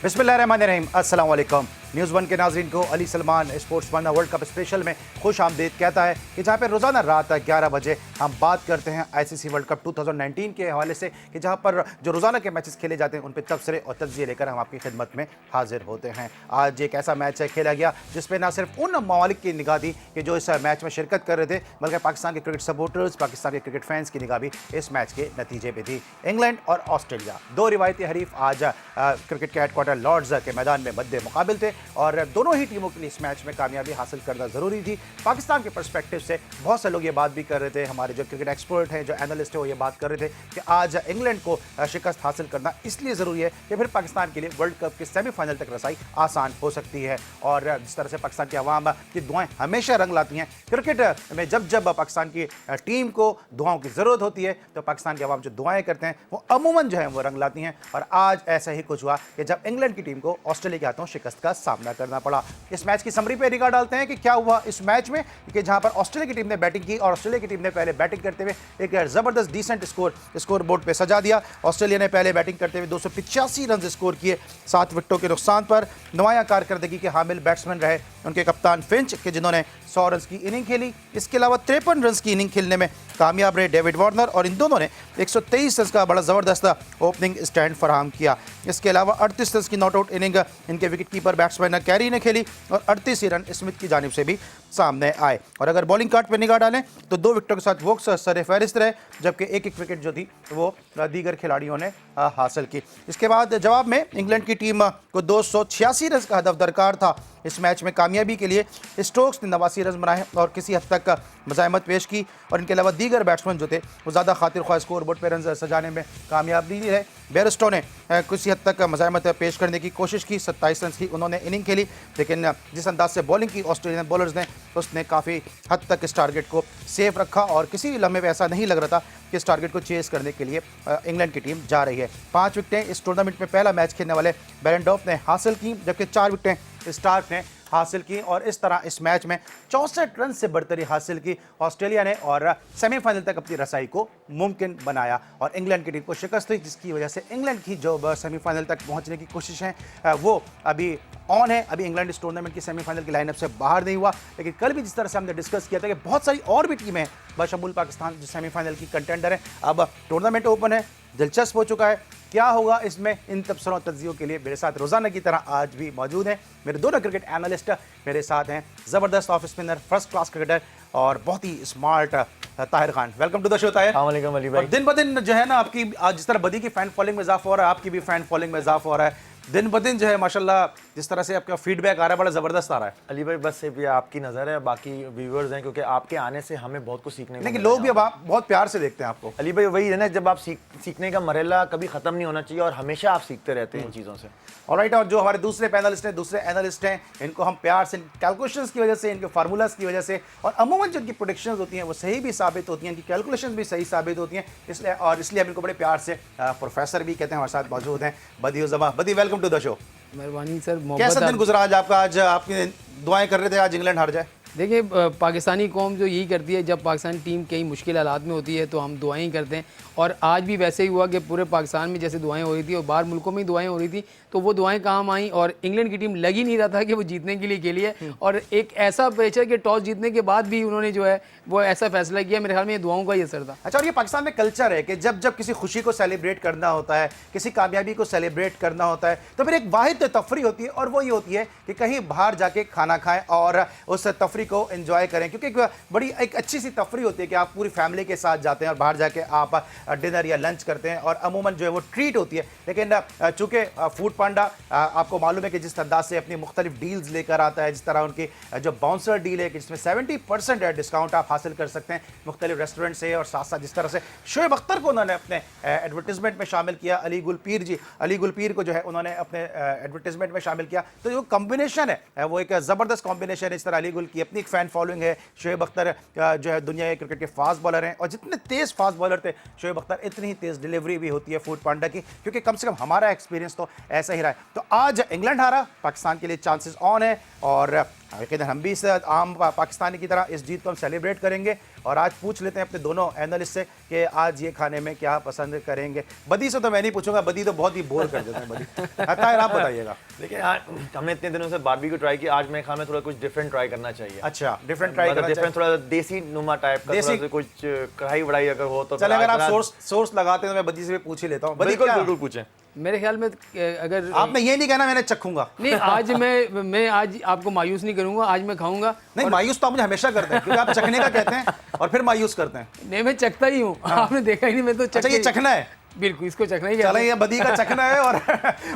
बिस्मिल्लाहिर्रहमानिर्रहीम, अस्सलाम वालेकुम। न्यूज़ वन के नाज़रीन को Ali Salman sports one world cup special में खुश आमदीद कहता है कि जहाँ पर रोज़ाना रात 11 बजे हम बात करते हैं आईसीसी वर्ल्ड कप 2019 के हवाले से, कि जहाँ पर जो रोज़ाना के मैचेस खेले जाते हैं उन पर तबसरे और तज्जिए लेकर हम आपकी खिदमत में हाजिर होते हैं। आज एक ऐसा मैच है खेला गया जिसपे ना सिर्फ उन ममालिक की निगाह थी कि जो इस मैच में शिरकत कर रहे थे, बल्कि पाकिस्तान के क्रिकेट सपोर्टर्स, पाकिस्तान के क्रिकेट फैंस की निगाह भी इस मैच के नतीजे पर थी। इंग्लैंड और ऑस्ट्रेलिया, दो रिवायती हरीफ आज क्रिकेट के हेडक्वार्टर लॉर्ड्स के मैदान में मद्दे मुकाबिल थे और दोनों ही टीमों के लिए इस मैच में कामयाबी हासिल करना जरूरी थी। पाकिस्तान के पर्सपेक्टिव से बहुत से लोग ये बात भी कर रहे थे, हमारे जो क्रिकेट एक्सपर्ट हैं, जो एनालिस्ट है, वो ये बात कर रहे थे कि आज इंग्लैंड को शिकस्त हासिल करना इसलिए ज़रूरी है कि फिर पाकिस्तान के लिए वर्ल्ड कप के सेमीफाइनल तक रसाई आसान हो सकती है। और जिस तरह से पाकिस्तान की आवाम की दुआएं हमेशा रंग लाती हैं, क्रिकेट में जब जब पाकिस्तान की टीम को दुआओं की ज़रूरत होती है तो पाकिस्तान की आवाम जो दुआएं करते हैं वो अमूमन जो है वो रंग लाती हैं। और आज ऐसा ही कुछ हुआ कि जब इंग्लैंड की टीम को ऑस्ट्रेलिया के हाथों शिकस्त का सामना करना पड़ा। इस मैच की समरी पे निगाह डालते हैं कि क्या हुआ इस मैच में, कि जहां पर ऑस्ट्रेलिया की टीम ने बैटिंग की और ऑस्ट्रेलिया की टीम ने पहले बैटिंग करते हुए एक जबरदस्त डिसेंट स्कोर बोर्ड पे सजा दिया। ऑस्ट्रेलिया ने पहले बैटिंग करते हुए 285 रन स्कोर किए 7 विकेटों के नुकसान पर। नुमायां कारकर्दगी के हामिल बैट्समैन रहे उनके कप्तान फिंच के, जिन्होंने 100 रन की इनिंग खेली। इसके अलावा 53 रन की इनिंग खेलने में कामयाब रहे डेविड वार्नर और इन दोनों ने 123 रन का बड़ा ज़बरदस्त ओपनिंग स्टैंड फराहम किया। इसके अलावा 38 रन की नॉट आउट इनिंग इनके विकेट कीपर बैट्समैन कैरी ने खेली और 38 ही रन स्मिथ की जानिब से भी सामने आए। और अगर बॉलिंग कार्ड पर निगाह डालें तो 2 विकेटों के साथ वोक्स सर फहरिस्त रहे, जबकि एक विकेट जो थी वो दीगर खिलाड़ियों ने हासिल की। इसके बाद जवाब में इंग्लैंड की टीम को 286 रन का हदफ दरकार था। इस मैच में कामयाबी के लिए स्टोक्स ने 89 रन बनाए और किसी हद तक मज़ाहमत पेश की और इनके अलावा दीगर बैट्समैन जो थे वो ज़्यादा खातिर ख्वाह स्कोर बोर्ड पर रन सजाने में कामयाब नहीं रहे। बेयरस्टो ने किसी हद तक मज़ाहमत पेश करने की कोशिश की, 27 रन की उन्होंने इनिंग खेली, लेकिन जिस अंदाज से बॉलिंग की ऑस्ट्रेलियन बॉलर्स ने उसने काफ़ी हद तक इस टारगेट को सेफ रखा और किसी भी लम्हे में ऐसा नहीं लग रहा था कि इस टारगेट को चेस करने के लिए इंग्लैंड की टीम जा रही है। 5 विकेटें इस टूर्नामेंट में पहला मैच खेलने वाले बेरेंडॉफ ने हासिल की, जबकि 4 विकेटें स्टार्क ने हासिल की और इस तरह इस मैच में 64 रन से बढ़तरी हासिल की ऑस्ट्रेलिया ने और सेमीफाइनल तक अपनी रसाई को मुमकिन बनाया। और इंग्लैंड की टीम को शिकस्त हुई, जिसकी वजह से इंग्लैंड की जो सेमीफाइनल तक पहुंचने की कोशिश है वो अभी ऑन है। अभी इंग्लैंड इस टूर्नामेंट की सेमीफाइनल की लाइनअप से बाहर नहीं हुआ, लेकिन कल भी जिस तरह से हमने डिस्कस किया था कि बहुत सारी और भी टीमें हैं बशमूल पाकिस्तान जो सेमीफाइनल की कंटेंडर है। अब टूर्नामेंट ओपन है, दिलचस्प हो चुका है। क्या होगा इसमें, इन तबसरों तज्जियों के लिए मेरे साथ रोजाना की तरह आज भी मौजूद हैं मेरे दोनों क्रिकेट एनालिस्ट। मेरे साथ हैं ज़बरदस्त off spinner, first class cricketer और बहुत ही smart Tahir Khan. Welcome to the show Tahir. अस्सलाम वालेकुम अली भाई। दिन ब दिन जो है ना आपकी आज जिस तरह बदी की फैन फॉलोइंग में इजाफा हो रहा है, आपकी भी फैन फॉलोइंग में इजाफा हो रहा है दिन ब दिन जो है माशाल्लाह। जिस तरह से आपका फीडबैक आ रहा है बड़ा ज़बरदस्त आ रहा है। अली भाई बस सिर्फ ये आपकी नज़र है, बाकी व्यूवर्स हैं, क्योंकि आपके आने से हमें बहुत कुछ सीखने को लेकिन लोग भी अब आप बहुत प्यार से देखते हैं आपको। अली भाई वही है ना, जब आप सीखने का मरहला कभी ख़त्म नहीं होना चाहिए और हमेशा आप सीखते रहते हैं इन चीज़ों से। ऑलराइट, और जो हमारे दूसरे एनालिस्ट हैं इनको हम प्यार से, कैलकुलेशंस की वजह से, इनके फार्मूलाज की वजह से और अमूमन जो इनकी प्रोडिक्शंस होती हैं वो सही भी साबित होती हैं, इनकी कैलकुलेशंस भी सही साबित होती हैं, इसलिए हम इनको बड़े प्यार से प्रोफेसर भी कहते हैं। हमारे साथ मौजूद हैं बदी उज़्ज़मा। बदी, वेलकम टू द शो। मेहरबानी सर। कैसा दिन गुजरा आज आपका? आज आपकी दुआएं कर रहे थे आज इंग्लैंड हार जाए। देखिए, पाकिस्तानी कौम जो यही करती है, जब पाकिस्तानी टीम कई मुश्किल हालात में होती है तो हम दुआएं ही करते हैं। और आज भी वैसे ही हुआ कि पूरे पाकिस्तान में जैसे दुआएं हो रही थी और बाहर मुल्कों में दुआएं हो रही थी, तो वो दुआएं काम आई और इंग्लैंड की टीम लग ही नहीं रहा था कि वो जीतने के लिए खेली है। और एक ऐसा पेच है कि टॉस जीतने के बाद भी उन्होंने जो है वो ऐसा फैसला किया, मेरे ख्याल में ये दुआओं का ही असर था। अच्छा, और ये पाकिस्तान में कल्चर है कि जब जब किसी खुशी को सेलिब्रेट करना होता है, किसी कामयाबी को सेलिब्रेट करना होता है, तो फिर एक वाहिद तफरी होती है और वो ये होती है कि कहीं बाहर जाके खाना खाएं और उस तफरी को एंजॉय करें। क्योंकि एक अच्छी सी तफरी होती है कि आप पूरी फैमिली के साथ जाते हैं और बाहर जाके आप डिनर या लंच करते हैं और अमूमन जो है वो ट्रीट होती है। लेकिन चूँकि फूड पांडा आपको मालूम है कि जिस अंदाज से अपनी मुख्तलिफ डील्स लेकर आता है, जिस तरह उनकी जो बाउंसर डील है कि जिसमें 70% डिस्काउंट आप हासिल कर सकते हैं मुख्तलिफ रेस्टोरेंट से, और साथ साथ जिस तरह से शोएब अख्तर को उन्होंने अपने एडवर्टीजमेंट में शामिल किया, अली गुलपीर को जो है उन्होंने अपने एडवर्टीजमेंट में शामिल किया, तो जो कॉम्बिनेशन है वो एक ज़बरदस्त कॉम्बिनेशन है। इस तरह अली गुल की अपनी एक फ़ैन फॉलोइंग है, शोएब अख्तर जो है दुनिया के क्रिकेट के फास्ट बॉलर हैं और जितने तेज़ फास्ट बॉलर थे शोएब अख्तर, इतनी ही तेज़ डिलीवरी भी होती है फूड पांडा की, क्योंकि कम से कम हमारा एक्सपीरियंस तो ऐसा ही रहा है। तो आज इंग्लैंड हारा, पाकिस्तान के लिए चांसेस ऑन है और यकीन हम भी इस आम पाकिस्तानी की तरह इस जीत को हम सेलिब्रेट करेंगे। और आज पूछ लेते हैं अपने दोनों एनालिस्ट से कि आज ये खाने में क्या पसंद करेंगे। बदी से तो मैं नहीं पूछूंगा, बदी तो बहुत ही बोर कर देते हैं बदी। ताहिर आप बताइएगा। देखिए आज हमने इतने दिनों से बारबेक्यू ट्राई किया, आज मेरे ख्याल में थोड़ा कुछ डिफरेंट ट्राई करना चाहिए। अच्छा, डिफरेंट ट्राई करना डिफरेंट, थोड़ा देसी नुमा टाइप का, थोड़ा सा कुछ कढ़ाई वढ़ाई अगर हो तो। चले, अगर आप सोर्स लगाते हैं तो मैं बदी से भी पूछ ही लेता हूँ। बदी बिल्कुल बिल्कुल पूछें। मेरे ख्याल में अगर आपने ये नहीं कहना मैंने चखूंगा। नहीं, आज मैं आज आपको मायूस नहीं करूंगा, आज मैं खाऊंगा। नहीं, मायूस तो आप मुझे हमेशा करते हैं, क्योंकि आप चखने का कहते हैं और फिर मायूस करते हैं। नहीं, मैं चखता ही हूँ। आपने देखा ही नहीं, मैं तो अच्छा, ये चखना है। बिल्कुल, इसको चखना ही चला, ये बदी का चखना है। और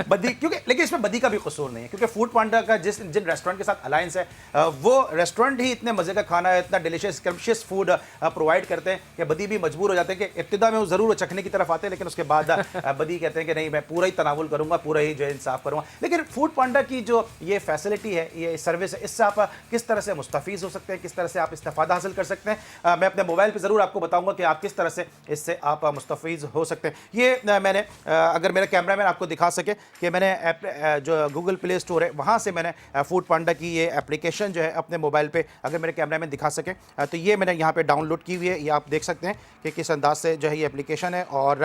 बदी, क्योंकि लेकिन इसमें बदी का भी कसूर नहीं है, क्योंकि फूड पांडा का जिन रेस्टोरेंट के साथ अलायंस है, वो रेस्टोरेंट ही इतने मजे का खाना है, इतना डिलीशियस स्क्रम्शियस फूड प्रोवाइड करते हैं कि बदी भी मजबूर हो जाते हैं कि इब्तिदा में वो जरूर चखने की तरफ आते हैं, लेकिन उसके बाद बदी कहते हैं कि नहीं, मैं पूरा ही तनावुल करूंगा, पूरा ही जो है इंसाफ करूंगा। लेकिन फूड पांडा की जो ये फैसिलिटी है, ये सर्विस है, इससे आप किस तरह से मुस्तफीज हो सकते हैं, किस तरह से आप इस्तेफादा हासिल कर सकते हैं। मैं अपने मोबाइल पर जरूर आपको बताऊंगा कि आप किस तरह से इससे आप मुस्तफीज हो सकते हैं। ये मैंने अगर मेरा कैमरामैन आपको दिखा सके कि मैंने जो गूगल प्ले स्टोर है वहाँ से मैंने फूड पांडा की ये एप्लीकेशन जो है अपने मोबाइल पे, अगर मेरे कैमरामैन दिखा सके तो ये मैंने यहाँ पे डाउनलोड की हुई है। ये आप देख सकते हैं कि किस अंदाज से जो है ये एप्लीकेशन है। और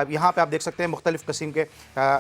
यहाँ पे आप देख सकते हैं मुख्तलिफ़ किस्म के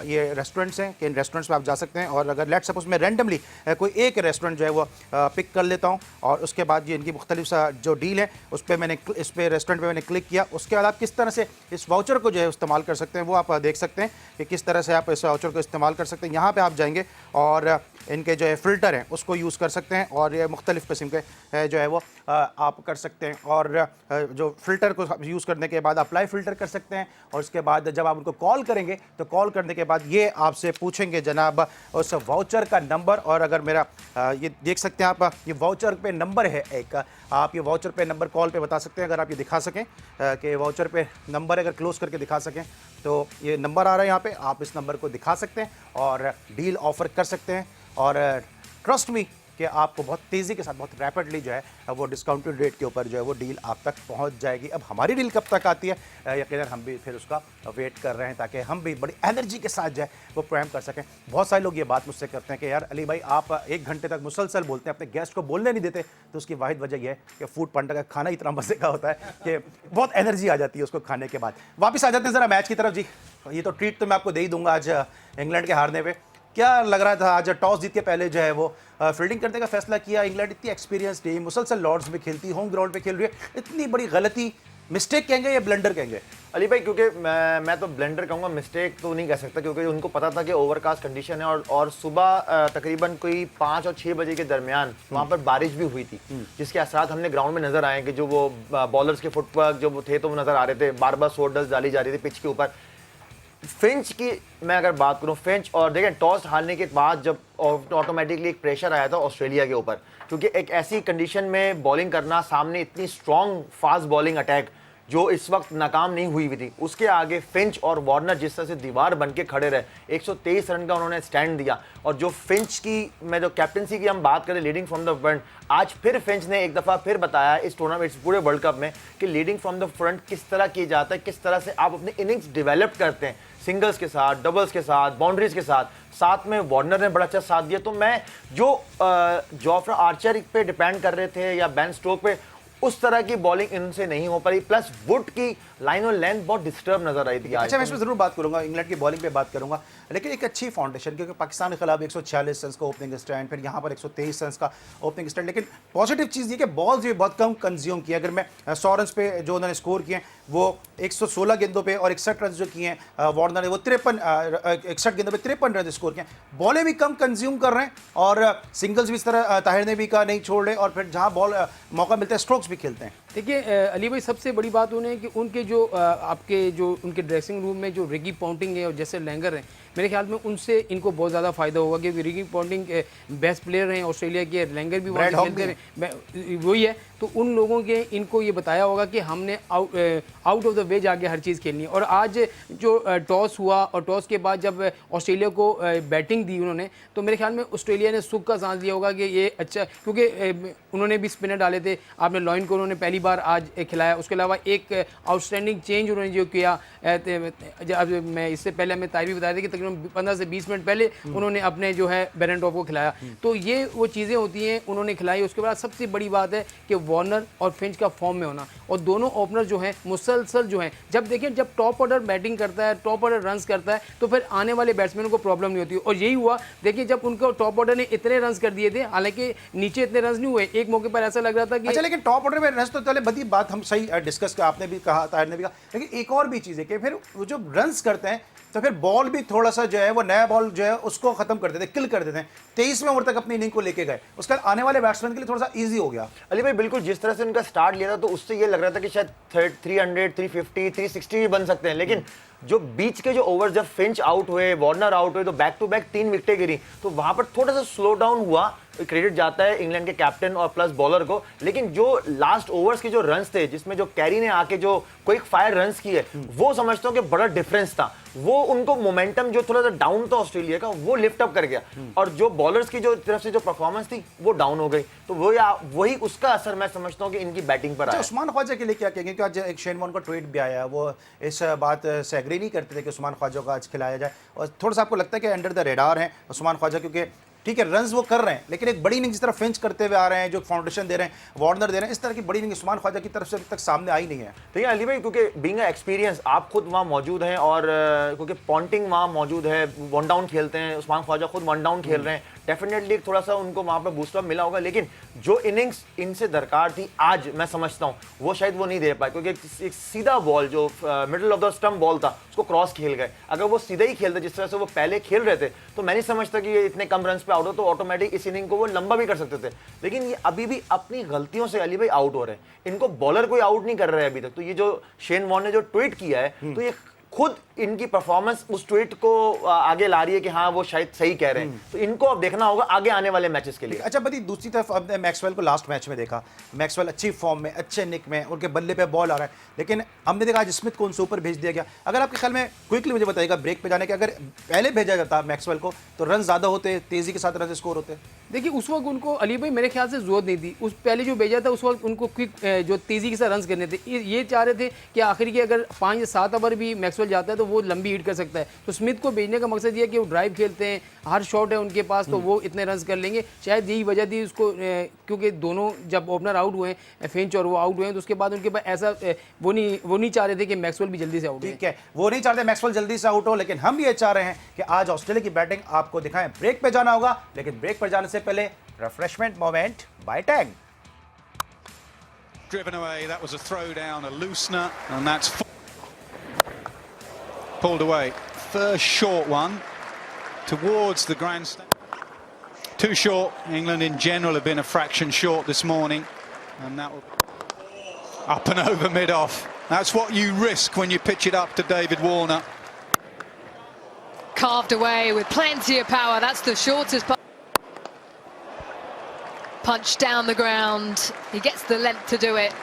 ये रेस्टोरेंट्स हैं कि इन रेस्टोरेंट्स पर आप जा सकते हैं। और अगर लेट सपोज मैं रैंडमली कोई एक रेस्टोरेंट जो है वो पिक कर लेता हूँ और उसके बाद ये इनकी मुख्तलिफ जो डील है उस पर मैंने इस पर रेस्टोरेंट पर मैंने क्लिक किया, उसके बाद आप किस तरह से इस वाउचर को जो है इस्तेमाल कर सकते हैं वो आप देख सकते हैं कि किस तरह से आप इस वाउचर को इस्तेमाल कर सकते हैं। यहाँ पे आप जाएंगे और इनके जो है फ़िल्टर हैं उसको यूज़ कर सकते हैं और ये मुख्तलिफ़ किस्म के जो है वो आप कर सकते हैं। और जो फ़िल्टर को यूज़ करने के बाद अप्लाई फ़िल्टर कर सकते हैं। और उसके बाद जब आप उनको कॉल करेंगे तो कॉल करने के बाद ये आपसे पूछेंगे जनाब उस वाउचर का नंबर। और अगर मेरा ये देख सकते हैं आप, ये वाउचर पे नंबर है एक, आप ये वाउचर पे नंबर कॉल पे बता सकते हैं। अगर आप ये दिखा सकें कि वाउचर पे नंबर अगर क्लोज़ करके दिखा सकें तो ये नंबर आ रहा है यहाँ पे, आप इस नंबर को दिखा सकते हैं और डील ऑफ़र कर सकते हैं। और ट्रस्ट मी कि आपको बहुत तेज़ी के साथ, बहुत रैपिडली जो है वो डिस्काउंटेड रेट के ऊपर जो है वो डील आप तक पहुंच जाएगी। अब हमारी डील कब तक आती है, यकीनन हम भी फिर उसका वेट कर रहे हैं ताकि हम भी बड़ी एनर्जी के साथ जो है वो प्रोग्राम कर सकें। बहुत सारे लोग ये बात मुझसे करते हैं कि यार अली भाई आप 1 घंटे तक मुसलसल बोलते हैं, अपने गेस्ट को बोलने नहीं देते। तो उसकी वाहिद वजह यह है कि फूड पांडा का खाना इतना मज़े का होता है कि बहुत एनर्जी आ जाती है उसको खाने के बाद। वापस आ जाते हैं ज़रा मैच की तरफ। जी, ये तो ट्रीट तो मैं आपको दे ही दूंगा आज इंग्लैंड के हारने पर। क्या लग रहा था आज टॉस जीत के पहले जो है वो फील्डिंग करने का फैसला किया? इंग्लैंड इतनी एक्सपीरियंस टीम, मुसलसल लॉर्ड्स में खेलती, होम ग्राउंड पे खेल रही है, इतनी बड़ी गलती, मिस्टेक कहेंगे या ब्लंडर कहेंगे? अली भाई क्योंकि मैं तो ब्लेंडर कहूँगा, मिस्टेक तो नहीं कह सकता, क्योंकि उनको पता था कि ओवरकास्ट कंडीशन है और सुबह तकरीबन कोई 5 और 6 बजे के दरमियान वहाँ पर बारिश भी हुई थी, जिसके असरात हमने ग्राउंड में नजर आए कि जो वो बॉलर्स के फुटवर्क जो थे तो वो नजर आ रहे थे, बार बार सोडल्स डाली जा रही थी पिच के ऊपर। फिंच की मैं अगर बात करूं, फिंच और देखें टॉस हारने के बाद जब ऑटोमेटिकली एक प्रेशर आया था ऑस्ट्रेलिया के ऊपर, क्योंकि एक ऐसी कंडीशन में बॉलिंग करना, सामने इतनी स्ट्रॉन्ग फास्ट बॉलिंग अटैक जो इस वक्त नाकाम नहीं हुई हुई थी, उसके आगे फिंच और वार्नर जिस तरह से दीवार बन के खड़े रहे, 123 रन का उन्होंने स्टैंड दिया। और जो फिंच की मैं जो कैप्टनसी की हम बात करें, लीडिंग फ्रॉम द फ्रंट, आज फिर फिंच ने एक दफ़ा फिर बताया इस टूर्नामेंट, इस पूरे वर्ल्ड कप में कि लीडिंग फ्रॉम द फ्रंट किस तरह किया जाता है, किस तरह से आप अपनी इनिंग्स डेवलप करते हैं, सिंगल्स के साथ, डबल्स के साथ, बाउंड्रीज के साथ में वार्नर ने बड़ा अच्छा साथ दिया। तो मैं जो जोफ्रा आर्चर पे डिपेंड कर रहे थे या बेन स्टोक पे, उस तरह की बॉलिंग इनसे नहीं हो पाई। प्लस वुड की लाइन और लेंथ बहुत डिस्टर्ब नजर आई थी। अच्छा, मैं इसमें जरूर बात करूंगा, इंग्लैंड की बॉलिंग पे बात करूंगा, लेकिन एक अच्छी फाउंडेशन, क्योंकि पाकिस्तान के खिलाफ 146 रन का ओपनिंग स्टैंड, फिर यहाँ पर 123 रन का ओपनिंग स्टैंड। लेकिन पॉजिटिव चीज़ ये कि बॉल्स भी बहुत कम कंज्यूम किए। अगर मैं 100 रन पे जो उन्होंने स्कोर किए वो 116 गेंदों पे और 61 रन जो किए हैं वार्नर ने, वो 61 गेंदों पे 53 रन स्कोर किए। बॉलें भी कम कंज्यूम कर रहे हैं और सिंगल्स भी इस तरह ताहिर ने भी कहा नहीं छोड़ रहे, और फिर जहाँ बॉल मौका मिलता है स्ट्रोक्स भी खेलते हैं। देखिए अली भाई, सबसे बड़ी बात उन्हें है कि उनके जो आपके जो उनके ड्रेसिंग रूम में जो रिकी पॉन्टिंग है और जैसे लैंगर हैं, मेरे ख्याल में उनसे इनको बहुत ज़्यादा फ़ायदा होगा, क्योंकि रिकी पॉन्टिंग बेस्ट प्लेयर हैं ऑस्ट्रेलिया के, लैंगर भी वहाँ खेलते हैं, वही है। तो उन लोगों के इनको ये बताया होगा कि हमने आउट ऑफ द वे जाके हर चीज़ खेलनी है। और आज जो टॉस हुआ और टॉस के बाद जब ऑस्ट्रेलिया को बैटिंग दी उन्होंने, तो मेरे ख्याल में ऑस्ट्रेलिया ने सुख का सांस लिया होगा कि ये अच्छा, क्योंकि उन्होंने भी स्पिनर डाले थे। आपने लॉइन को उन्होंने पहली पहली बार आज खिलाया। उसके अलावा एक आउटस्टैंडिंग चेंज उन्होंने जो किया, अब मैं इससे पहले हमें तारीफ बताया था कि तकरीबन 15 से 20 मिनट पहले उन्होंने अपने जो है बेरेंटोव को खिलाया। तो ये वो चीज़ें होती हैं उन्होंने खिलाई। उसके बाद सबसे बड़ी बात है कि वार्नर और फिंच का फॉर्म में होना, और दोनों ओपनर जो हैं मुसलसल जो हैं, जब देखिए जब टॉप ऑर्डर बैटिंग करता है, टॉप ऑर्डर रन्स करता है, तो फिर आने वाले बैट्समैनों को प्रॉब्लम नहीं होती। और यही हुआ, देखिए जब उनको टॉप ऑर्डर ने इतने रन्स कर दिए थे, हालांकि नीचे इतने रन्स नहीं हुए, एक मौके पर ऐसा लग रहा था कि अच्छा, लेकिन टॉप ऑर्डर में रन्स तो चले बड़ी बात हम सही डिस्कस कर, आपने भी कहा, ताहिर ने भी कहा, लेकिन एक और भी चीज़ है कि फिर वो जो रन्स करते हैं तो फिर बॉल भी थोड़ा सा जो है वो नया बॉल जो है उसको खत्म कर देते हैं, किल कर देते हैं। 23वें ओवर तक अपनी इनिंग को लेके गए, उसका आने वाले बैट्समैन के लिए थोड़ा सा इजी हो गया। अली भाई बिल्कुल, जिस तरह से उनका स्टार्ट लिया था तो उससे ये लग रहा था कि शायद 300, 350, 360 भी बन सकते हैं, लेकिन जो बीच के जो ओवर जब फिंच आउट हुए, वार्नर आउट हुए, तो बैक टू बैक 3 विकेटें गिरी, तो वहां पर थोड़ा सा स्लो डाउन हुआ। क्रेडिट जाता है इंग्लैंड के कैप्टन और प्लस बॉलर को, लेकिन जो लास्ट ओवर्स के जो रन्स थे, जिसमें जो कैरी ने आके जो क्विक फायर रन्स किए, वो समझता हूं कि बड़ा डिफरेंस था। वो उनको मोमेंटम जो थोड़ा सा डाउन था ऑस्ट्रेलिया का, वो लिफ्ट अप कर गया, और जो बॉलर्स की जो तरफ से जो परफॉर्मेंस थी वो डाउन हो गई। तो वही उसका असर मैं समझता हूं कि इनकी बैटिंग पर आया। उस्मान ख्वाजा के लिए क्या कहेंगे? क्योंकि आज एक शेन वॉर्न का ट्वीट भी आया, वो इस बात से एग्री नहीं करते थे कि उस्मान ख्वाजा को आज खिलाया जाए, और थोड़ा सा आपको लगता है कि अंडर द रेडार है उस्मान ख्वाजा, क्योंकि ठीक है रन्स वो कर रहे हैं, लेकिन एक बड़ी इनिंग जिस तरह फिंच करते हुए आ रहे हैं, जो फाउंडेशन दे रहे हैं, वार्नर दे रहे हैं, इस तरह की बड़ी इनिंग उस्मान ख्वाजा की तरफ से अभी तक सामने आई नहीं है। ठीक है अली भाई, क्योंकि बीइंग एक्सपीरियंस आप खुद वहाँ मौजूद हैं, और क्योंकि पॉन्टिंग वहाँ मौजूद है, वन डाउन खेलते हैं, उस्मान ख्वाजा खुद वन डाउन खेल रहे हैं, डेफिनेटली थोड़ा सा उनको वहाँ पर बूस्टअप मिला होगा, लेकिन जो इनिंग्स इनसे दरकार थी आज मैं समझता हूँ वो शायद वो नहीं दे पाए, क्योंकि एक सीधा बॉल जो middle of the stump ball था उसको क्रॉस खेल गए। अगर वो सीधा ही खेलते जिस तरह से वो पहले खेल रहे थे, तो मैं नहीं समझता कि ये इतने कम रन पे आउट हो, तो ऑटोमेटिक इस इनिंग को वो लंबा भी कर सकते थे। लेकिन ये अभी भी अपनी गलतियों से अली भाई आउट हो रहे हैं, इनको बॉलर कोई आउट नहीं कर रहा है अभी तक। तो ये जो शेन वॉर्न ने जो ट्वीट किया है, तो ये खुद इनकी परफॉर्मेंस उस ट्वीट को आगे ला रही है कि हाँ वो शायद सही कह रहे हैं। तो इनको अब देखना होगा आगे आने वाले मैचेस के लिए। अच्छा बदी, दूसरी तरफ हमने मैक्सवेल को लास्ट मैच में देखा, मैक्सवेल अच्छी फॉर्म में, अच्छे निक में, उनके बल्ले पे बॉल आ रहा है, लेकिन हमने देखा आज स्मिथ को उनसे ऊपर भेज दिया गया। अगर आपके ख्याल में क्विकली मुझे बताइएगा ब्रेक पे जाने के, अगर पहले भेजा जाता मैक्सवेल को तो रन ज़्यादा होते, तेज़ी के साथ रन स्कोर होते? देखिए उस वक्त उनको अली भाई मेरे ख्याल से जरूरत नहीं थी, उस पहले जो भेजा था उस वक्त उनको क्विक जो तेज़ी के साथ रन करने थे। ये चाह रहे थे कि आखिर की अगर 5 या 7 ओवर भी मैक्सवेल जाता है तो वो लंबी हिट कर सकता है। तो स्मिथ को भेजने का मकसद ये है कि वो ड्राइव खेलते हैं, हर शॉट है उनके पास, तो वो इतने रन कर लेंगे। शायद यही वजह थी उसको, क्योंकि दोनों जब ओपनर आउट हुए फिंच और वो आउट हुए, तो उसके बाद उनके पास ऐसा वो नहीं चाह रहे थे कि मैक्सवेल भी जल्दी से आउट हो। ठीक है, वो नहीं चाहते मैक्सवेल जल्दी से आउट हो, लेकिन हम ये चाह रहे हैं कि आज ऑस्ट्रेलिया की बैटिंग आपको दिखाएं। ब्रेक पे जाना होगा, लेकिन ब्रेक पर जाने से पहले refreshment moment by Tang. Driven away, that was a throw down, a loosener, and that's pulled away. First short one towards the grandstand. Too short. England in general have been a fraction short this morning, and that will up and over mid-off. That's what you risk when you pitch it up to David Warner. Carved away with plenty of power. That's the shortest punch down the ground. He gets the length to do it.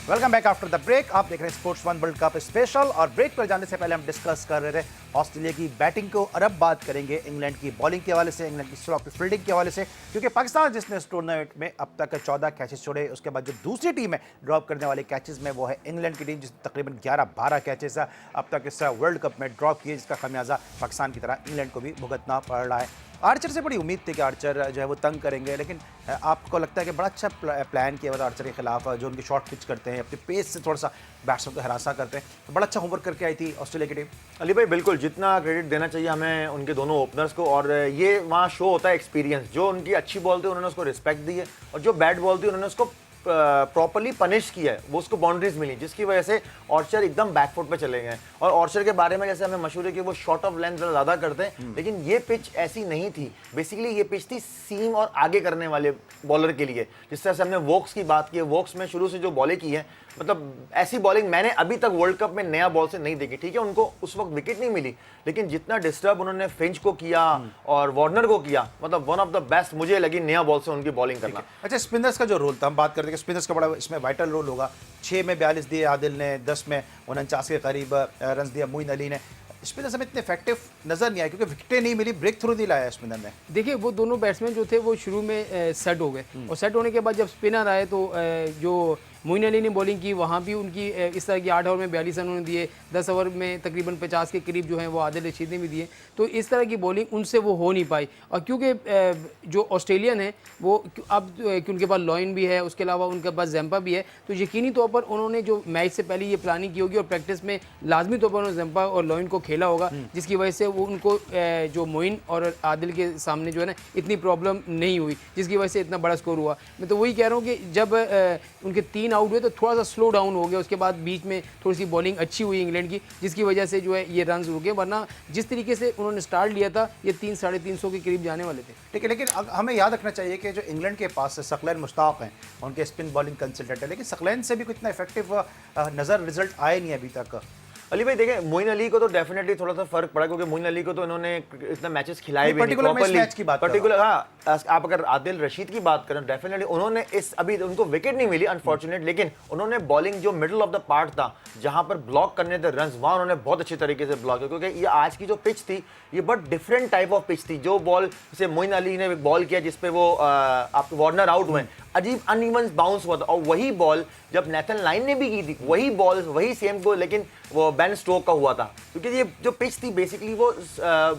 Welcome back after the break. आप देख रहे हैं sports one world cup special, और break पर जाने से पहले हम डिस्कस कर रहे थे ऑस्ट्रेलिया की बैटिंग को, और अब बात करेंगे इंग्लैंड की बॉलिंग के हवाले से, इंग्लैंड की स्लॉपी फील्डिंग के हवाले से, क्योंकि पाकिस्तान जिसने इस टूर्नामेंट में अब तक 14 कैचेस छोड़े, उसके बाद जो दूसरी टीम है ड्रॉप करने वाले कैचेस में वो है इंग्लैंड की टीम, जिसने तकरीबन 11-12 कैचेस अब तक इस वर्ल्ड कप में ड्रॉप किए, जिसका खमियाजा पाकिस्तान की तरह इंग्लैंड को भी भुगतना पड़ रहा है। आर्चर से बड़ी उम्मीद थी कि आर्चर जो है वो तंग करेंगे, लेकिन आपको लगता है कि बड़ा अच्छा प्लान किया हुआ आर्चर के खिलाफ, जो उनके शॉट पिच करते हैं, अपने पेस से थोड़ा सा बैट्समैन को हरासा करते हैं, तो बड़ा अच्छा होमवर्क करके आई थी ऑस्ट्रेलिया की टीम। अली भाई बिल्कुल, जितना क्रेडिट देना चाहिए हमें उनके दोनों ओपनर्स को, और ये वहाँ शो होता है एक्सपीरियंस। जो उनकी अच्छी बॉल थी उन्होंने उसको रिस्पेक्ट दी है, और जो बैड बॉल थी उन्होंने उसको प्रॉपर्ली पनिश किया है, वो उसको बाउंड्रीज मिली, जिसकी वजह से ऑर्चर एकदम बैकफुट पे चले गए। और ऑर्चर के बारे में जैसे हमें मशहूर है कि वो शॉट ऑफ लेंथ ज़्यादा करते हैं, लेकिन ये पिच ऐसी नहीं थी। बेसिकली ये पिच थी सीम और आगे करने वाले बॉलर के लिए। जिस तरह से हमने वोक्स की बात की है, वोक्स में शुरू से जो बॉलें की है, मतलब ऐसी बॉलिंग मैंने अभी तक वर्ल्ड कप में नया बॉल से नहीं देखी। ठीक है उनको उस वक्त विकेट नहीं मिली, लेकिन जितना डिस्टर्ब उन्होंने फिंच को किया और वार्नर को किया, मतलब वन ऑफ द बेस्ट मुझे लगी नया बॉल से उनकी बॉलिंग करना। अच्छा, स्पिनर्स का जो रोल था, हम बात करते कि स्पिनर्स का बड़ा इसमें वाइटल रोल होगा। 6 में 42 दिए आदिल ने, 10 में 49 के करीब रन दिया मोइन अली ने। स्पिनर हमें इतने इफेक्टिव नजर नहीं आए क्योंकि विकेटें नहीं मिली, ब्रेक थ्रू नहीं लाया स्पिनर ने। देखिए वो दोनों बैट्समैन जो थे वो शुरू में सेट हो गए और सेट होने के बाद जब स्पिनर आए तो जो मोइन अली ने बॉलिंग की वहाँ भी उनकी इस तरह की 8 ओवर में 42 रन उन्होंने दिए, 10 ओवर में तकरीबन 50 के करीब जो हैं वो आदिल रशीद ने भी दिए। तो इस तरह की बॉलिंग उनसे वो हो नहीं पाई। और क्योंकि जो ऑस्ट्रेलियन है वो अब उनके पास लॉइन भी है, उसके अलावा उनके पास जैम्पा भी है, तो यकीनी तौर पर उन्होंने जो मैच से पहले ये प्लानिंग की होगी और प्रैक्टिस में लाजमी तौर पर उन्होंने जैम्पा और लॉइन को खेला होगा, जिसकी वजह से वो उनको जो मोइन और आदिल के सामने जो है ना इतनी प्रॉब्लम नहीं हुई, जिसकी वजह से इतना बड़ा स्कोर हुआ। मैं तो वही कह रहा हूँ कि जब उनके 3 आउट हुए तो थोड़ा सा स्लो डाउन हो गया, उसके बाद बीच में थोड़ी सी बॉलिंग अच्छी हुई इंग्लैंड की, जिसकी वजह से जो है ये रन रुके, वरना जिस तरीके से उन्होंने स्टार्ट लिया था ये 300-350 के करीब जाने वाले थे। ठीक है, लेकिन हमें याद रखना चाहिए कि जो इंग्लैंड के पास सकलैन मुश्ताक हैं, उनके स्पिन बॉलिंग कंसल्टेंट है, लेकिन सकलैन से भी कोई इतना इफेक्टिव नज़र रिजल्ट आए नहीं अभी तक। अली भाई देखें, मोइन अली को तो डेफिनेटली थोड़ा सा फर्क पड़ा क्योंकि मोइन अली को तो इन्होंने इतना मैचेस खिलाए भी नहीं पर्टिकुलर मैच की बात पर्टिकुलर। हाँ, आप अगर आदिल रशीद की बात करें डेफिनेटली उन्होंने अभी उनको विकेट नहीं मिली अनफॉर्चुनेट, लेकिन उन्होंने बॉलिंग जो मिडिल ऑफ द पार्ट था जहां पर ब्लॉक करने थे रन, वहां उन्होंने बहुत अच्छे तरीके से ब्लॉक किया क्योंकि ये आज की जो पिच थी ये बहुत डिफरेंट टाइप ऑफ पिच थी। जो बॉल जैसे मोइन अली ने बॉल किया जिसपे वो आप वार्नर आउट हुए, अजीब अनइवन बाउंस हुआ था, और वही बॉल जब नेथन लाइन ने भी की थी वही बॉल वही सेम को, लेकिन वो बेन स्टोक का हुआ था क्योंकि ये जो पिच थी बेसिकली वो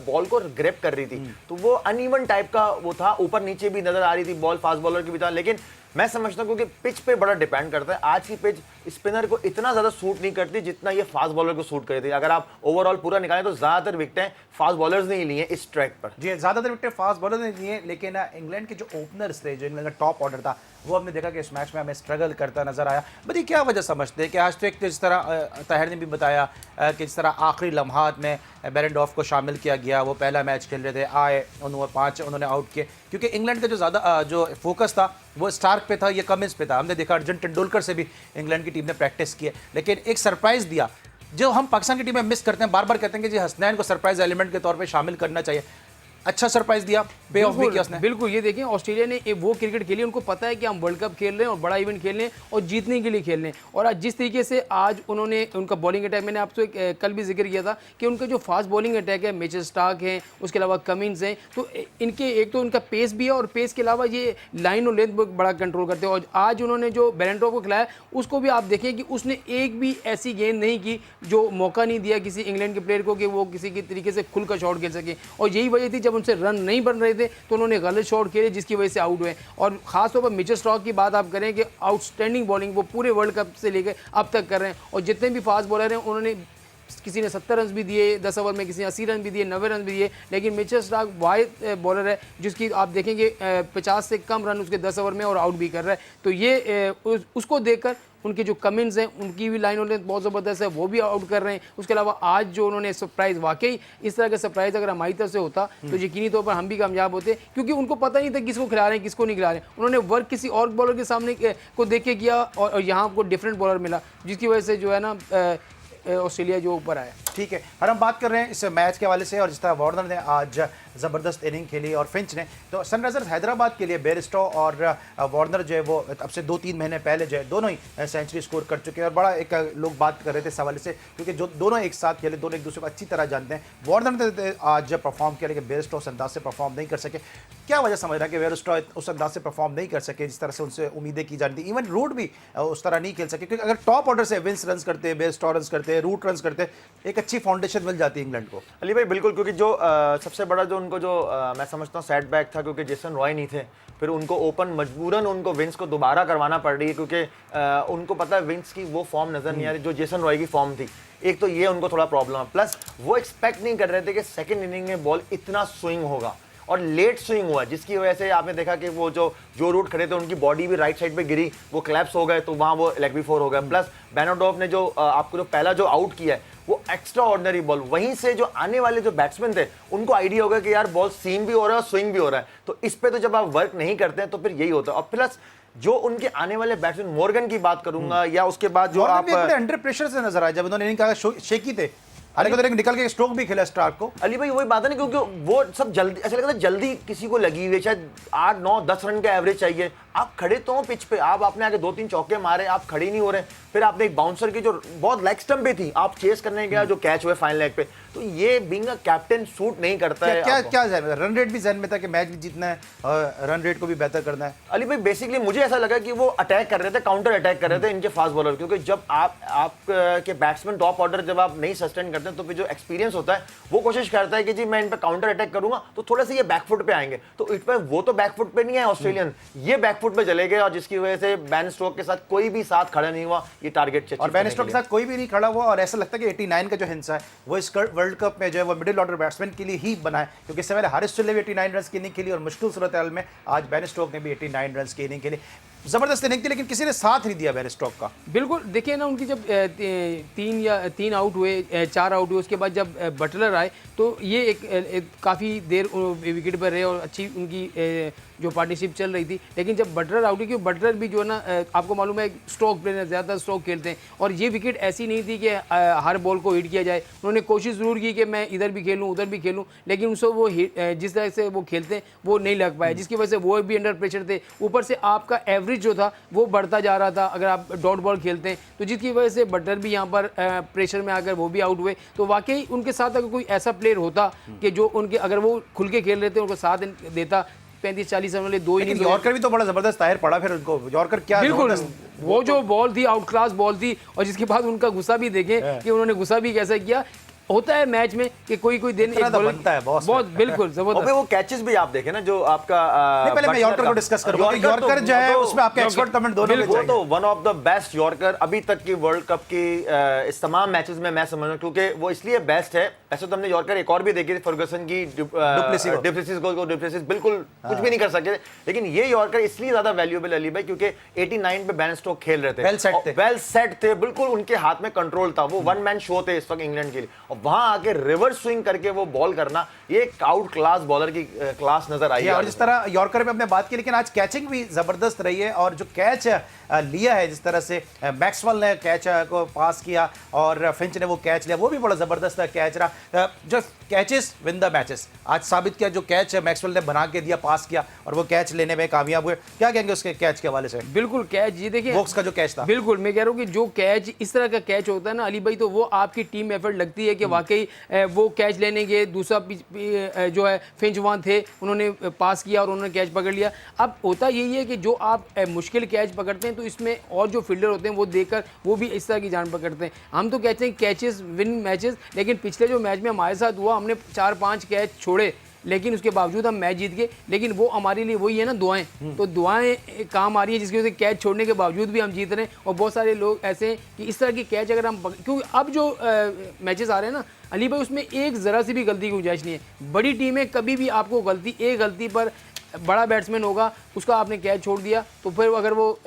बॉल को ग्रैब कर रही थी, तो वो अनइवन टाइप का वो था, ऊपर नीचे भी नजर आ रही थी बॉल, फास्ट बॉलर की भी था। लेकिन मैं समझता हूं क्योंकि पिच पे बड़ा डिपेंड करता है, आज की पिच स्पिनर को इतना ज्यादा सूट नहीं करती जितना ये फास्ट बॉलर को सूट करती है। अगर आप ओवरऑल पूरा निकालें तो ज्यादातर विकेटें फास्ट बॉलर्स ने ही ली हैं इस ट्रैक पर। जी, ज्यादातर विकेटें फास्ट बॉलर ने लिए, लेकिन इंग्लैंड के जो ओपनर्स थे, जो इंग्लैंड का टॉप ऑर्डर था, वो हमने देखा कि इस मैच में हमें स्ट्रगल करता नजर आया। बताइए क्या वजह समझते हैं कि आज तो एक जिस तरह ताहिर ने भी बताया कि जिस तरह आखिरी लम्हात में बेरेंडॉफ को शामिल किया गया, वो पहला मैच खेल रहे थे, आए उन्होंने 5 उन्होंने आउट किए क्योंकि इंग्लैंड का जो ज़्यादा जो फोकस था वो स्टार्क पे था, ये कमिंस पे था। हमने देखा अर्जुन तेंदुलकर से भी इंग्लैंड की टीम ने प्रैक्टिस की है, लेकिन एक सरप्राइज़ दिया जो हम पाकिस्तान की टीम में मिस करते हैं, बार बार कहते हैं कि जी हसनैन को सरप्राइज एलिमेंट के तौर पे शामिल करना चाहिए। अच्छा सरप्राइज दिया, पे ऑफ भी किया उसने। बिल्कुल, ये देखें ऑस्ट्रेलिया ने वो क्रिकेट खेली, उनको पता है कि हम वर्ल्ड कप खेल रहे हैं और बड़ा इवेंट खेल रहे हैं और जीतने के लिए खेल रहे हैं। और आज जिस तरीके से आज उन्होंने उनका बॉलिंग अटैक, मैंने आपसे कल भी जिक्र किया था कि उनका जो फास्ट बॉलिंग अटैक है, मिचेल स्टार्क हैं, उसके अलावा कमिंस हैं, तो इनके एक तो उनका पेस भी है और पेस के अलावा ये लाइन और लेंथ बड़ा कंट्रोल करते हैं। और आज उन्होंने जो बेरेंडॉफ को खिलाया उसको भी आप देखें कि उसने एक भी ऐसी गेंद नहीं की जो मौका नहीं दिया किसी इंग्लैंड के प्लेयर को कि वो किसी की तरीके से खुल कर शॉट खेल सके। और यही वजह थी जब उनसे रन नहीं बन रहे थे तो उन्होंने गलत शॉट खेले जिसकी वजह से आउट हुए। और खासतौर पर मिचेल स्टार्क की बात आप करें कि आउटस्टैंडिंग बॉलिंग वो पूरे वर्ल्ड कप से लेकर अब तक कर रहे हैं। और जितने भी फास्ट बॉलर हैं उन्होंने, किसी ने 70 रन भी दिए 10 ओवर में, किसी ने 80 रन भी दिए, 90 रन भी दिए, लेकिन मिचेल स्टार्क वाइड बॉलर है जिसकी आप देखेंगे 50 से कम रन उसके 10 ओवर में और आउट भी कर रहा है। तो ये उसको देखकर उनके जो कमिंस हैं उनकी भी लाइन और लेंथ बहुत ज़बरदस्त है, वो भी आउट कर रहे हैं। उसके अलावा आज जो उन्होंने सरप्राइज़, वाकई इस तरह का सरप्राइज़ अगर हमारी तरफ से होता तो यकीनी तौर पर हम भी कामयाब होते, क्योंकि उनको पता नहीं था किसको खिला रहे हैं किसको नहीं खिला रहे हैं। उन्होंने वर्क किसी और बॉलर के सामने को देख के किया और यहाँ आपको डिफरेंट बॉलर मिला, जिसकी वजह से जो है ना ऑस्ट्रेलिया जो ऊपर आया। ठीक है, और हम बात कर रहे हैं इस मैच के हवाले से, और जिस तरह वार्नर ने आज ज़बरदस्त इनिंग खेली और फिंच ने, तो सनराइजर्स हैदराबाद के लिए बेयरस्टो और वार्नर जो है वो अब से 2-3 महीने पहले जो है दोनों ही सेंचुरी स्कोर कर चुके हैं। और बड़ा एक लोग बात कर रहे थे इस हवाले से क्योंकि जो दोनों एक साथ खेले, दोनों एक दूसरे को अच्छी तरह जानते हैं। वार्नर ने आज परफॉर्म किया लेकिन बेयरस्टो उस अंदाज से परफॉर्म नहीं कर सके। क्या वजह समझ रहा है कि बेयरस्टो उस अंदाज से परफॉर्म नहीं कर सके जिस तरह से उनसे उम्मीदें की जाती थी? इवन रूट भी उस तरह नहीं खेल सके, क्योंकि अगर टॉप ऑर्डर से विंस रन करते हैं, बेयरस्टो रन करते हैं, रूट रन करते हैं, एक अच्छी फाउंडेशन मिल जाती है इंग्लैंड को। अली भाई बिल्कुल, क्योंकि जो सबसे बड़ा जो उनको जो मैं समझता हूँ सेटबैक था क्योंकि जेसन रॉय नहीं थे, फिर उनको ओपन मजबूरन उनको विंस को दोबारा करवाना पड़ रही है क्योंकि उनको पता है विंस की वो फॉर्म नजर नहीं आ रही जो जेसन रॉय की फॉर्म थी। एक तो ये उनको थोड़ा प्रॉब्लम है, प्लस वो एक्सपेक्ट नहीं कर रहे थे कि सेकंड इनिंग में बॉल इतना स्विंग होगा और लेट स्विंग हुआ, जिसकी वजह से आपने देखा कि वो जो रूट खड़े थे उनकी बॉडी भी राइट साइड पे गिरी, वो क्लैप्स हो गए, तो वहां वो लेग बी 4 हो गया। प्लस बेरेंडॉफ ने जो आपको जो पहला जो आउट किया है वो एक्स्ट्रा ऑर्डिनरी बॉल, वहीं से जो आने वाले जो बैट्समैन थे उनको आइडिया होगा कि यार बॉल सीम भी हो रहा है और स्विंग भी हो रहा है, तो इस पे तो जब आप वर्क नहीं करते हैं तो फिर यही होता है। और प्लस जो उनके आने वाले बैट्समैन, मॉर्गन की बात करूंगा या उसके बाद जो आप अंडर प्रेशर से नजर आए जब उन्होंने कहा शेकी थे हालांकि उधर एक निकल के स्ट्रोक भी खेला स्टार्क को। अली भाई वही बात है ना, क्योंकि वो सब जल्दी, ऐसा लगता है जल्दी किसी को लगी हुई है, शायद 8, 9, 10 रन का एवरेज चाहिए। आप खड़े तो हो पिच पे, आप आपने आगे 2-3 चौके मारे, आप खड़े नहीं हो रहे। फिर आपने एक बाउंसर की जो बहुत लेग स्टंप पे थी, आप चेस करने गया जो कैच हुए फाइनल लेग पे, तो ये बीइंग अ कैप्टन सूट नहीं करता है। क्या क्या जहन में, रन रेट भी जहन में था कि मैच भी जीतना है और रन रेट को भी बेहतर करना है? अली भाई बेसिकली मुझे ऐसा लगा कि वो अटैक कर रहे थे, काउंटर अटैक कर रहे थे इनके फास्ट बॉलर, क्योंकि जब आप के बैट्समैन टॉप ऑर्डर जब आप नहीं सस्टेन करते हैं तो फिर जो एक्सपीरियंस होता है वो कोशिश करता है कि जी मैं इन पे काउंटर अटैक करूंगा तो थोड़ा सा ये बैकफुट पे आएंगे। तो इट पे वो तो बैकफुट पे नहीं है ऑस्ट्रेलियन, ये बैकफुट पे चले गए, और जिसकी वजह से बेन स्टोक के साथ कोई भी साथ खड़ा नहीं हुआ ये टारगेट। और बेन स्टोक के साथ कोई भी नहीं खड़ा हुआ, और ऐसा लगता है कि 89 का जो हिस्सा है वो इस वर्ल्ड कप में जो है वो मिडिल ऑर्डर बैट्समैन के लिए ही बना है, क्योंकि इससे पहले हारिस चुल्ले भी 89 रन की इनिंग खेली और मुश्किल सूरत हाल में आज बेन स्टोक ने भी 89 रन की इनिंग खेली। जबरदस्त इनिंग थी, लेकिन किसी ने साथ नहीं दिया बेन स्टोक का। बिल्कुल, देखिए ना उनकी जब 3 आउट हुए, 4 आउट हुए, उसके बाद जब बटलर आए तो ये एक काफ़ी देर विकेट पर रहे और अच्छी उनकी जो पार्टनरशिप चल रही थी। लेकिन जब बटलर आउट हुई, क्योंकि बटलर भी जो है ना आपको मालूम है स्ट्रोक प्लेयर, ज़्यादा स्ट्रोक खेलते हैं, और ये विकेट ऐसी नहीं थी कि हर बॉल को हिट किया जाए। उन्होंने कोशिश ज़रूर की कि मैं इधर भी खेलूँ उधर भी खेलूँ, लेकिन उनसे वो जिस तरह से वो खेलते हैं वो नहीं लग पाया, जिसकी वजह से वो भी अंडर प्रेशर थे। ऊपर से आपका एवरेज जो था वो बढ़ता जा रहा था अगर आप डॉट बॉल खेलते हैं, तो जिसकी वजह से बटलर भी यहाँ पर प्रेशर में आकर वो भी आउट हुए। तो वाकई उनके साथ अगर कोई ऐसा प्लेयर होता कि जो उनके अगर वो खुल के खेल रहे थे उनको साथ देता, 35-40 रन वाले 2 इनिंग। यॉर्कर भी तो बड़ा जबरदस्त ताहिर पड़ा फिर उनको, यॉर्कर क्या बिल्कुल, वो जो बॉल थी आउट क्लास बॉल थी, और जिसके बाद उनका गुस्सा भी देखें कि उन्होंने गुस्सा भी कैसा किया। होता है मैच में कि कोई दिन एक बनता है बहुत बिल्कुल जबरदस्त। वो कैचेस भी आप देखें ना जो आपका नहीं, पहले मैं यॉर्कर को डिस्कस करूंगा कि यॉर्कर जो है उसमें आपके एक्सपर्ट कमेंट दोनों में वो चाहिए। तो one of the best yorker अभी तक की वर्ल्ड कप की इस तमाम मैचेस में मैं समझ रहा हूं, क्योंकि वो इसलिए बेस्ट है। ऐसे तो हमने यॉर्कर एक और भी देखी थी, फर्गुसन की डिप्लेसिस बिल्कुल कुछ भी नहीं कर सके, लेकिन ये यॉर्कर इसलिए ज्यादा वैल्यूएबल अली भाई क्योंकि 89 पे बेन स्टोक खेल रहे थे, वेल सेट थे, बिल्कुल उनके हाथ में कंट्रोल था, वो वन मैन शो थे इस वक्त इंग्लैंड के लिए, और वहां आके रिवर्स स्विंग करके वो बॉल करना, ये आउट क्लास बॉलर की क्लास नजर आई है। और जिस तरह यॉर्कर में हमने बात की, लेकिन आज कैचिंग भी जबरदस्त रही है, और जो कैच लिया है जिस तरह से मैक्सवेल ने कैच को पास किया और फिंच ने वो कैच लिया, वो भी बड़ा जबरदस्त कैच रहा। जो कैचेस विन द मैचेस आज साबित किया, जो कैच मैक्सवेल ने बना के दिया, पास किया और वो कैच लेने में कामयाब हुए। क्या कहेंगे उसके कैच के हवाले से? बिल्कुल कैच, ये देखिए वोक्स का जो कैच था, बिल्कुल मैं कह रहा हूँ कि जो कैच इस तरह का कैच होता है ना अली भाई, तो वो आपकी टीम एफर्ट लगती है कि वाकई वो कैच लेने के। दूसरा जो है फिंच वहाँ थे, उन्होंने पास किया और उन्होंने कैच पकड़ लिया। अब होता यही है कि जो आप मुश्किल कैच पकड़ते हैं तो इसमें और जो फील्डर होते हैं वो देखकर वो भी इस तरह की जान पकड़ते हैं। हम तो कहते हैं कैचेस विन मैचेस, लेकिन पिछले जो मैच में हमारे साथ हुआ, हमने 4-5 कैच छोड़े लेकिन उसके बावजूद हम मैच जीत गए। लेकिन वो हमारे लिए वही है ना, दुआएं, तो दुआएं काम आ रही है जिसकी वजह से कैच छोड़ने के बावजूद भी हम जीत रहे हैं। और बहुत सारे लोग ऐसे हैं कि इस तरह की कैच अगर हम क्योंकि अब जो मैचेस आ रहे हैं ना अली भाई, उसमें एक ज़रा सी भी गलती की गुंजाइश नहीं है। बड़ी टीमें कभी भी आपको एक गलती पर बड़ा बैट्समैन होगा, उसका आपने कैच छोड़ दिया तो फिर अगर वो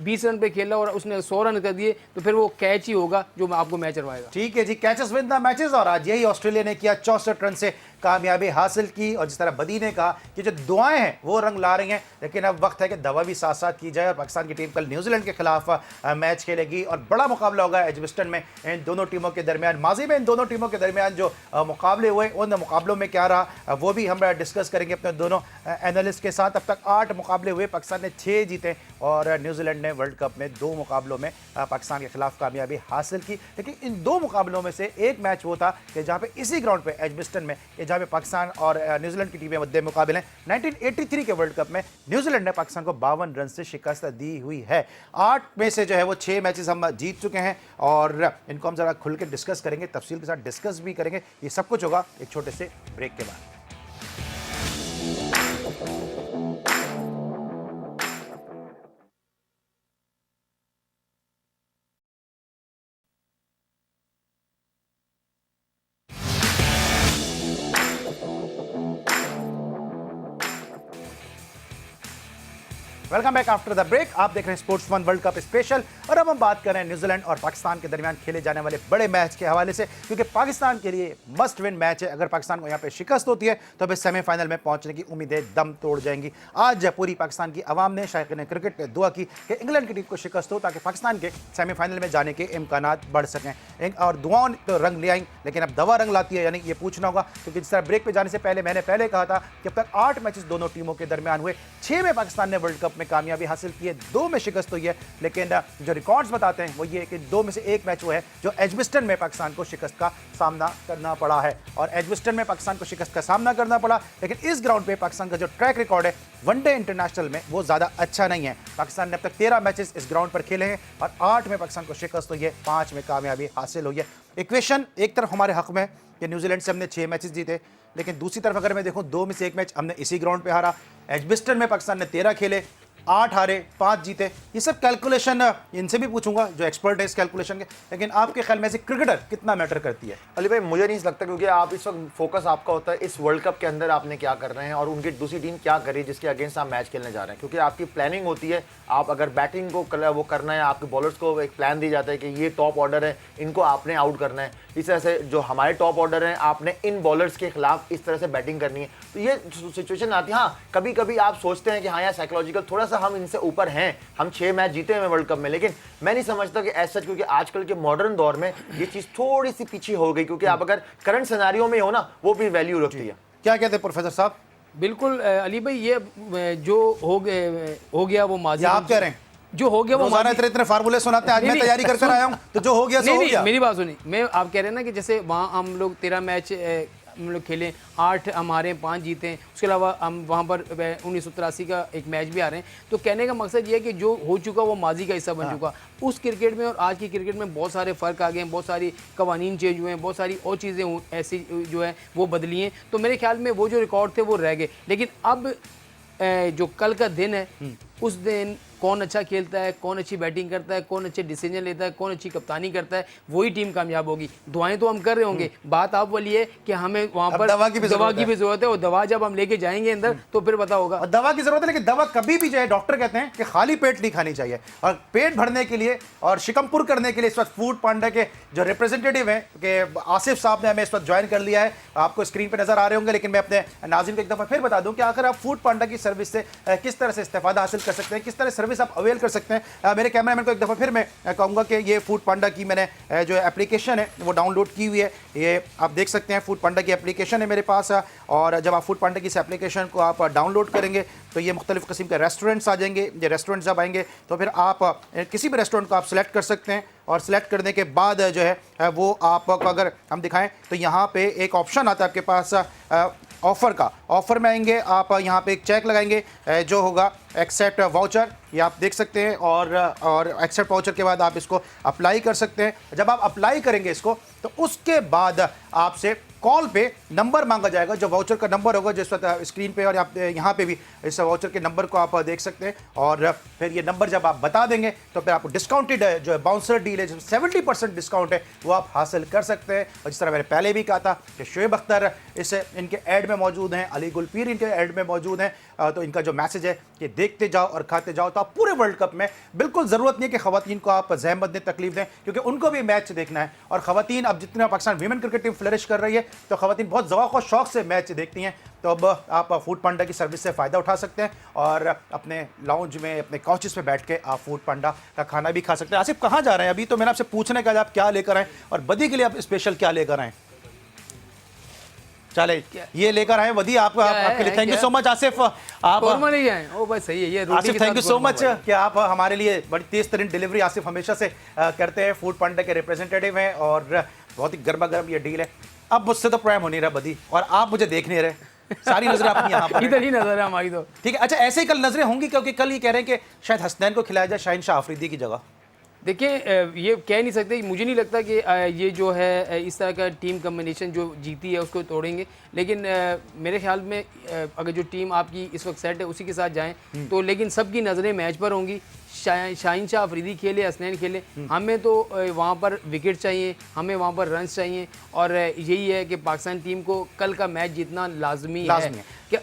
20 रन पे खेला और उसने 100 रन कर दिए तो फिर वो कैच ही होगा जो आपको मैच हरवाएगा। ठीक है जी, कैचेस विन द मैचेस, और आज यही ऑस्ट्रेलिया ने किया, 64 रन से कामयाबी हासिल की। और जिस तरह बदी ने कहा कि जो दुआएं हैं वो रंग ला रही हैं, लेकिन अब वक्त है कि दवा भी साथ साथ की जाए। और पाकिस्तान की टीम कल न्यूजीलैंड के खिलाफ मैच खेलेगी और बड़ा मुकाबला होगा एजबस्टन में इन दोनों टीमों के दरमियान। माजी में इन दोनों टीमों के दरमियान जो मुकाबले हुए उन मुकाबलों में क्या रहा वो भी हम डिस्कस करेंगे अपने दोनों एनालिस्ट के साथ। अब तक 8 मुकाबले हुए, पाकिस्तान ने 6 जीते और न्यूजीलैंड ने वर्ल्ड कप में 2 मुकाबलों में पाकिस्तान के खिलाफ कामयाबी हासिल की। लेकिन इन 2 मुकाबलों में से एक मैच वो था कि जहाँ पे इसी ग्राउंड पे एजबस्टन में, जहाँ पे पाकिस्तान और न्यूजीलैंड की टीमें मद्दे मुकाबले हैं। 1983 के वर्ल्ड कप में न्यूजीलैंड ने पाकिस्तान को 52 रन से शिकस्त दी हुई है। 8 में से जो है वो 6 मैचेस हम जीत चुके हैं और इनको हम जरा खुल के डिस्कस करेंगे, तफसील के साथ डिस्कस भी करेंगे। ये सब कुछ होगा एक छोटे से ब्रेक के बाद। Welcome back after the break. आप देख रहे हैं sports one world cup special और अब हम बात कर रहे हैं न्यूजीलैंड और पाकिस्तान के दरमियान खेले जाने वाले बड़े मैच के हवाले से, क्योंकि पाकिस्तान के लिए मस्ट विन मैच है। अगर पाकिस्तान को यहाँ पे शिकस्त होती है तो फिर सेमीफाइनल में पहुंचने की उम्मीदें दम तोड़ जाएंगी। आज पूरी पाकिस्तान की आवाम ने, शायकीन क्रिकेट ने दुआ की कि इंग्लैंड की टीम को शिकस्त हो ताकि पाकिस्तान के सेमीफाइनल में जाने के इम्कानात बढ़ सकें। और दुआओं तो रंग ले आई, लेकिन अब दवा रंग लाती है, यानी ये पूछना होगा, क्योंकि जिस तरह ब्रेक पे जाने से पहले मैंने कहा था कि अब तक 8 मैचेस दोनों टीमों के दरमियान हुए, 6 में पाकिस्तान ने वर्ल्ड कप में कामयाबी हासिल की है, 2 में शिकस्त हुई है। लेकिन जो रिकॉर्ड्स बताते हैं वो ये कि 2 में से 1 मैच वो है जो एजबेस्टन में पाकिस्तान को शिकस्त का सामना करना पड़ा है, और एजबेस्टन में पाकिस्तान को शिकस्त का सामना करना पड़ा। लेकिन इस ग्राउंड पे पाकिस्तान का जो ट्रैक रिकॉर्ड है वनडे इंटरनेशनल में वो ज़्यादा अच्छा नहीं है। पाकिस्तान ने अब तक 13 मैचेस इस ग्राउंड पर खेले हैं और 8 में पाकिस्तान को शिकस्त हुई है, 5 में कामयाबी हासिल हुई है। इक्वेशन एक तरफ हमारे हक में है कि न्यूजीलैंड से हमने 6 मैचेस जीते, लेकिन दूसरी तरफ अगर मैं देखूं 2 में से 1 मैच हमने इसी ग्राउंड पे हारा। एजबेस्टन में पाकिस्तान ने 13 खेले, 8 हारे, 5 जीते। ये सब कैलकुलेशन इनसे भी पूछूंगा जो एक्सपर्ट है इस कैलकुलेशन के। लेकिन आपके ख्याल में से क्रिकेटर कितना मैटर करती है? अली भाई मुझे नहीं लगता, क्योंकि आप इस वक्त फोकस आपका होता है इस वर्ल्ड कप के अंदर आपने क्या कर रहे हैं और उनकी दूसरी टीम क्या कर रही है जिसके अगेंस्ट आप मैच खेलने जा रहे हैं। क्योंकि आपकी प्लानिंग होती है, आप अगर बैटिंग को वो करना है, आपके बॉलर्स को एक प्लान दी जाता है कि ये टॉप ऑर्डर है, इनको आपने आउट करना है। इस तरह से जो हमारे टॉप ऑर्डर हैं आपने इन बॉलर्स के खिलाफ इस तरह से बैटिंग करनी है। तो ये सिचुएशन आती है। हाँ, कभी कभी आप सोचते हैं कि हाँ यार साइकोलॉजिकल थोड़ा सा हम इनसे ऊपर हैं, हम 6 मैच जीते हैं वर्ल्ड कप में, लेकिन मैं नहीं समझता कि ऐसा, क्योंकि आजकल के मॉडर्न दौर में ये चीज़ थोड़ी सी पीछे हो गई। क्योंकि आप अगर करंट सिनेरियो में हो ना, वो भी वैल्यू रखती है। क्या कहते हैं प्रोफेसर साहब? बिल्कुल अली भाई, ये जो हो गया वो माजी, आप कह रहे हैं जो हो गया वो रोजाना इतने फार्मूले सुनाते हैं, आज मैं तैयारी कर आया हूं तो जो हो गया सो हो गया। मेरी बात सुनिए, मैं आप कह रहे हैं ना कि जैसे वहाँ हम लोग 13 मैच हम लोग खेले, 8 हमारे 5 जीते हैं, उसके अलावा हम वहाँ पर 1983 का एक मैच भी आ रहे हैं। तो कहने का मकसद ये है कि जो हो चुका वो माजी का हिस्सा बन चुका। उस क्रिकेट में और आज की क्रिकेट में बहुत सारे फ़र्क आ गए हैं, बहुत सारी कवानीन चेंज हुए हैं, बहुत सारी और चीज़ें ऐसी जो है वो बदली हैं। तो मेरे ख्याल में वो जो रिकॉर्ड थे वो रह गए। लेकिन अब जो कल का दिन है, उस दिन कौन अच्छा खेलता है, कौन अच्छी बैटिंग करता है, कौन अच्छे डिसीजन लेता है, कौन अच्छी कप्तानी करता है, वही टीम कामयाब होगी। दुआएं तो हम कर रहे होंगे, बात आप वाली है कि हमें वहाँ पर दवा की भी जरूरत है, और दवा जब हम लेके जाएंगे अंदर तो फिर पता होगा। और दवा की जरूरत है, लेकिन दवा कभी भी जो है डॉक्टर कहते हैं कि खाली पेट नहीं खानी चाहिए, और पेट भरने के लिए और शिकमपुर करने के लिए इस वक्त फूड पांडा के जो रिप्रेजेंटेटिव हैं कि आसिफ साहब ने हमें इस वक्त ज्वाइन कर लिया है। आपको स्क्रीन पर नजर आ रहे होंगे, लेकिन मैं अपने नाज़रीन को एक दफ़ा फिर बता दूं कि आखिर आप फूड पांडा की सर्विस से किस तरह से इस्तेफादा हासिल कर सकते हैं, किस तरह सर्विस आप अवेल कर सकते हैं। मेरे कैमरामैन को एक दफ़ा फिर मैं कहूँगा कि ये फूड पांडा की मैंने जो एप्लीकेशन है वो डाउनलोड की हुई है। ये आप देख सकते हैं, फूड पांडा की एप्लीकेशन है मेरे पास। और जब आप फूड पांडा की इस एप्लीकेशन को आप डाउनलोड करेंगे तो ये मुख्तलिफ़ किस्म के रेस्टोरेंट्स आ जाएंगे। ये रेस्टोरेंट जब आएंगे तो फिर आप किसी भी रेस्टोरेंट को आप सिलेक्ट कर सकते हैं, और सिलेक्ट करने के बाद जो है वो आपको अगर हम दिखाएं तो यहाँ पे एक ऑप्शन आता है आपके पास ऑफ़र का। ऑफ़र में आएंगे आप, यहाँ पे एक चेक लगाएंगे जो होगा एक्सेप्ट वाउचर, ये आप देख सकते हैं। और एक्सेप्ट वाउचर के बाद आप इसको अप्लाई कर सकते हैं। जब आप अप्लाई करेंगे इसको तो उसके बाद आपसे कॉल पे नंबर मांगा जाएगा, जो वाउचर का नंबर होगा जिस वक्त स्क्रीन पे, और आप यहाँ पे भी इस वाउचर के नंबर को आप देख सकते हैं। और फिर ये नंबर जब आप बता देंगे तो फिर आपको डिस्काउंटेड जो है बाउंसर डील है, जो 70% डिस्काउंट है वो आप हासिल कर सकते हैं। और जिस तरह मैंने पहले भी कहा था कि शुएब अख्तर इस इनके ऐड में मौजूद हैं, अली गुलपीर इनके ऐड में मौजूद हैं, तो इनका जो मैसेज है कि देखते जाओ और खाते जाओ। तो आप पूरे वर्ल्ड कप में बिल्कुल ज़रूरत नहीं है कि ख़वातीन को आप ज़हमत दें, तकलीफ दें, क्योंकि उनको भी मैच देखना है। और ख़वातीन अब जितना Pakistan women cricket team flourish कर रही है तो ख़वातीन बहुत ज़ौक़ और शौक़ से मैच देखती हैं। तो अब आप फूड पांडा की सर्विस से फ़ायदा उठा सकते हैं और अपने लाउंज में, अपने काउचेस पे बैठ के आप फूड पांडा का खाना भी खा सकते हैं। आसिफ कहाँ जा रहे हैं अभी? तो मैंने आपसे पूछने का आप क्या लेकर आए और बदी के लिए आप स्पेशल क्या लेकर आए? चले ये लेकर आए वदी आपके लिए। Thank you so much Asif. आप ओ भाई सही है ये Asif, thank you so much कि आप हमारे लिए बड़ी तेज तरीन डिलीवरी आसिफ हमेशा से करते हैं। फूड पांडा के रिप्रेजेंटेटिव हैं और बहुत ही गर्मा गर्म ये डील है। अब मुझसे तो प्राइम हो नहीं रहा बदी, और आप मुझे देख नहीं रहे, सारी नजरें अपनी यहाँ पर इधर ही नजर है हमारी। तो ठीक है, अच्छा ऐसे ही कल नजरें होंगी, क्योंकि कल ये कह रहे हैं कि शायद हसनैन को खिलाया जाए शाहीन शाह अफरीदी की जगह। देखिए ये कह नहीं सकते, मुझे नहीं लगता कि ये जो है इस तरह का टीम कम्बिनेशन जो जीती है उसको तोड़ेंगे। लेकिन मेरे ख्याल में अगर जो टीम आपकी इस वक्त सेट है उसी के साथ जाएं तो, लेकिन सबकी नज़रें मैच पर होंगी। शाहीन शाह अफरीदी खेले, हसनैन खेले, हमें तो वहाँ पर विकेट चाहिए, हमें वहाँ पर रन्स चाहिए। और यही है कि पाकिस्तान टीम को कल का मैच जीतना लाजमी है। क्या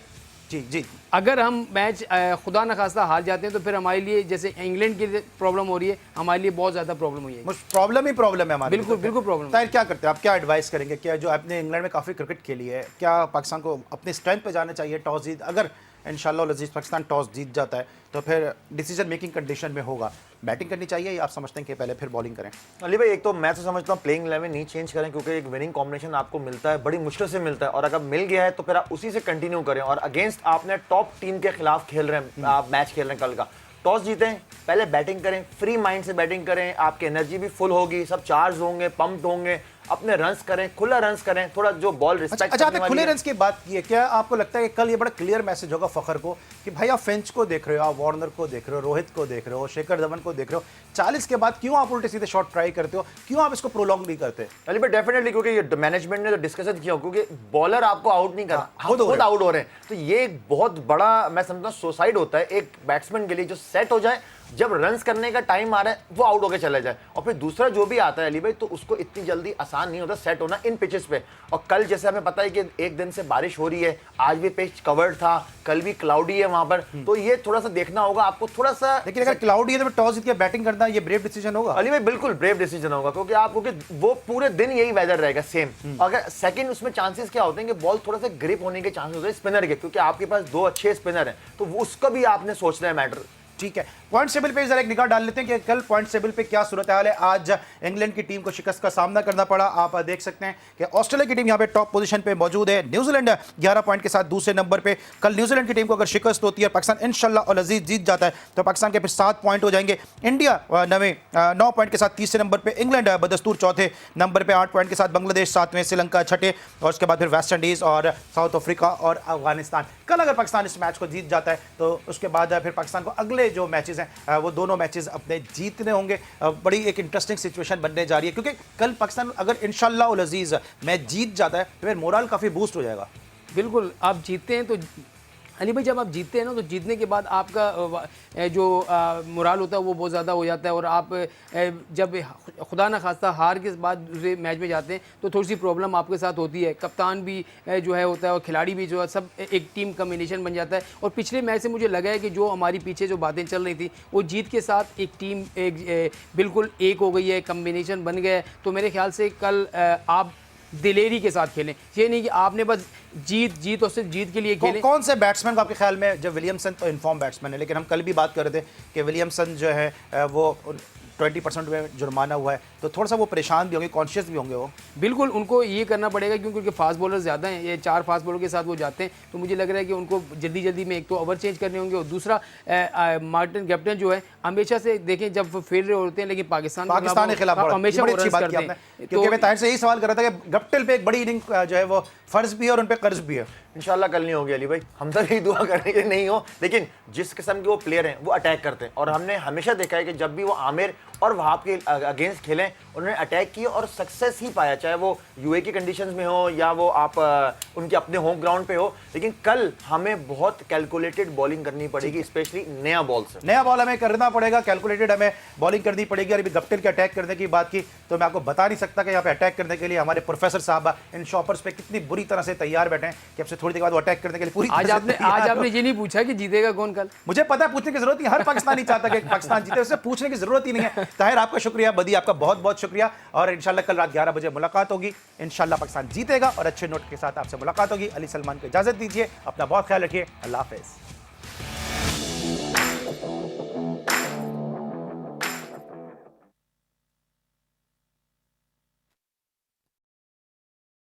जी जी अगर हम मैच खुदा न खास्ता हार जाते हैं तो फिर हमारे लिए जैसे इंग्लैंड की प्रॉब्लम हो रही है, हमारे लिए बहुत ज़्यादा प्रॉब्लम हुई है। प्रॉब्लम ही प्रॉब्लम है हमारी। बिल्कुल बिल्कुल प्रॉब्लम। ताहिर क्या करते हैं आप, क्या एडवाइस करेंगे? क्या जो आपने इंग्लैंड में काफ़ी क्रिकेट खेली है, क्या पाकिस्तान को अपने स्ट्रेंथ पे जाना चाहिए? टॉस जीत, अगर इंशाल्लाह अज़ीज़ पाकिस्तान टॉस जीत जाता है तो फिर डिसीजन मेकिंग कंडीशन में होगा, बैटिंग करनी चाहिए या आप समझते हैं कि पहले फिर बॉलिंग करें? अली भाई, एक तो मैं तो समझता हूँ प्लेइंग 11 नहीं चेंज करें, क्योंकि एक विनिंग कॉम्बिनेशन आपको मिलता है, बड़ी मुश्किल से मिलता है, और अगर मिल गया है तो फिर आप उसी से कंटिन्यू करें। और अगेंस्ट आपने टॉप टीम के खिलाफ खेल रहे हैं, आप मैच खेल रहे हैं कल का, टॉस जीतें, पहले बैटिंग करें, फ्री माइंड से बैटिंग करें, आपकी एनर्जी भी फुल होगी, सब चार्ज होंगे, पंप्ड होंगे, अपने रन्स करें, खुला रन्स करें, थोड़ा जो बॉल रिस्पेक्ट। अच्छा, आपने खुले रन्स की बात की है, क्या आपको लगता है कि कल ये बड़ा क्लियर मैसेज होगा फखर को कि भाई आप फिंच को देख रहे हो, आप वार्नर को देख रहे हो, रोहित को देख रहे हो, शेखर धवन को देख रहे हो, 40 के बाद क्यों आप उल्टे सीधे शॉट ट्राई करते हो, क्यों आप इसको प्रोलॉन्ग नहीं करते? अली भाई डेफिनेटली, क्योंकि ये मैनेजमेंट ने तो डिस्कशन किया, क्योंकि बॉलर आपको आउट नहीं कर, खुद आउट हो रहे हैं, तो ये एक बहुत बड़ा मैं समझता हूँ सुसाइड होता है एक बैट्समैन के लिए, जो सेट हो जाए, जब रन्स करने का टाइम आ रहा है वो आउट होकर चले जाए, और फिर दूसरा जो भी आता है अली भाई, तो उसको इतनी जल्दी आसान नहीं होता सेट होना इन पिचेस पे। और कल जैसे हमें पता है कि एक दिन से बारिश हो रही है, आज भी पिच कवर्ड था, कल भी क्लाउडी है वहां पर, तो ये थोड़ा सा देखना होगा आपको थोड़ा सा। लेकिन अगर क्लाउडी है तो टॉस जीत के बैटिंग करना ये ब्रेव डिसीजन होगा? अली भाई बिल्कुल ब्रेव डिसीजन होगा, क्योंकि वो पूरे दिन यही वेदर रहेगा सेम। अगर सेकंड उसमें चांसेस क्या होते हैं कि बॉल थोड़ा सा ग्रिप होने के चांसेस होते हैं स्पिनर के, क्योंकि आपके पास 2 अच्छे स्पिनर हैं, तो उसका भी आपने सोचना है मैटर। ठीक है, पॉइंट टेबल पे जरा एक निगाह डाल लेते हैं कि कल पॉइंट टेबल पे क्या सूरत हाल है। आज इंग्लैंड की टीम को शिकस्त का सामना करना पड़ा। आप देख सकते हैं कि ऑस्ट्रेलिया की टीम यहां पे टॉप पोजीशन पे मौजूद है, न्यूजीलैंड 11 पॉइंट के साथ दूसरे नंबर पे। कल न्यूजीलैंड की टीम को अगर शिकस्त होती है, पाकिस्तान इंशाल्लाह और अजीज जीत जाता है तो पाकिस्तान के फिर 7 पॉइंट हो जाएंगे। इंडिया 9 पॉइंट के साथ तीसरे नंबर पे, इंग्लैंड बदस्तूर चौथे नंबर पे 8 पॉइंट के साथ, बांग्लादेश 7वें, श्रीलंका 6ठे, और उसके बाद फिर वेस्ट इंडीज और साउथ अफ्रीका और अफगानिस्तान। कल अगर पाकिस्तान इस मैच को जीत जाता है तो उसके बाद फिर पाकिस्तान को अगले जो मैचेस हैं वो दोनों मैचेस अपने जीतने होंगे। बड़ी एक इंटरेस्टिंग सिचुएशन बनने जा रही है, क्योंकि कल पाकिस्तान अगर इंशाल्लाह उल अजीज मैच जीत जाता है तो फिर मोरल काफ़ी बूस्ट हो जाएगा। बिल्कुल, आप जीतते हैं तो अली भाई, जब आप जीतते हैं ना तो जीतने के बाद आपका जो मोराल होता है वो बहुत ज़्यादा हो जाता है, और आप जब खुदा न खास्ता हार के बाद दूसरे मैच में जाते हैं तो थोड़ी सी प्रॉब्लम आपके साथ होती है। कप्तान भी जो है होता है और खिलाड़ी भी जो है, सब एक टीम कम्बिनेशन बन जाता है। और पिछले मैच से मुझे लगा है कि जो हमारी पीछे जो बातें चल रही थी वो जीत के साथ एक टीम बिल्कुल एक हो गई है, कम्बिनेशन बन गया है। तो मेरे ख्याल से कल आप दिलेरी के साथ खेलें, ये नहीं कि आपने बस जीत और सिर्फ जीत के लिए खेलें। कौन से बैट्समैन को आपके ख्याल में, जब विलियमसन तो इन्फॉर्म बैट्समैन है, लेकिन हम कल भी बात कर रहे थे कि विलियमसन जो है वो 20% में जुर्माना हुआ है, तो थोड़ा सा वो परेशान भी होंगे, कॉन्शियस भी होंगे वो? बिल्कुल, उनको ये करना पड़ेगा क्योंकि उनके फास्ट बॉलर ज़्यादा हैं, ये 4 फास्ट बॉलर के साथ वो जाते हैं, तो मुझे लग रहा है कि उनको जल्दी में एक तो ओवर चेंज करने होंगे, और दूसरा मार्टिन कैप्टन जो है हमेशा से देखें जब फेल रहे होते हैं, लेकिन पाकिस्तान के खिलाफ हमेशा अच्छी बात की आपने, क्योंकि मैं ताहिर से यही सवाल कर रहा था कि गप्टिल पे एक बड़ी इनिंग जो है वो फर्ज भी है और उन पे कर्ज भी है। इंशाल्लाह कल नहीं होगी अली भाई, हम तो यही दुआ करें कि नहीं हो, लेकिन जिस किस्म के वो प्लेयर हैं वो अटैक करते हैं, और हमने हमेशा देखा है कि जब भी वो आमिर और वहाब के अगेंस्ट खेलें उन्होंने अटैक किया और सक्सेस ही पाया, चाहे वो यूए की कंडीशंस में हो या वो आप उनके अपने होम ग्राउंड पे हो। लेकिन कल हमें बहुत कैलकुलेटेड बॉलिंग करनी पड़ेगी, स्पेशली नया बॉल से। नया बॉल हमें करना पड़ेगा, कैलकुलेटेड हमें बॉलिंग करनी पड़ेगी। और अभी गप्टिल के अटैक करने की बात की तो मैं आपको बता नहीं सकता कि यहाँ पे अटैक करने के लिए हमारे प्रोफेसर साहब इन शॉपर्स पे कितनी बुरी तरह से तैयार बैठे हैं कि अब से थोड़ी देर बाद वो अटैक करने के लिए पूरी आज आपने ये नहीं पूछा कि जीतेगा कौन कल? मुझे पता है, पूछने की जरूरत नहीं, हर पाकिस्तानी चाहता कि पाकिस्तान जीते, उससे पूछने की जरूरत ही नहीं है। ताहिर आपका शुक्रिया, बदी आपका बहुत बहुत शुक्रिया, और इंशाल्लाह कल रात 11 बजे मुलाकात होगी। इंशाल्लाह पाकिस्तान जीतेगा और अच्छे नोट के साथ आपसे मुलाकात होगी। अली सलमान को इजाजत दीजिए, अपना बहुत ख्याल रखिए, अल्लाह हाफिज़।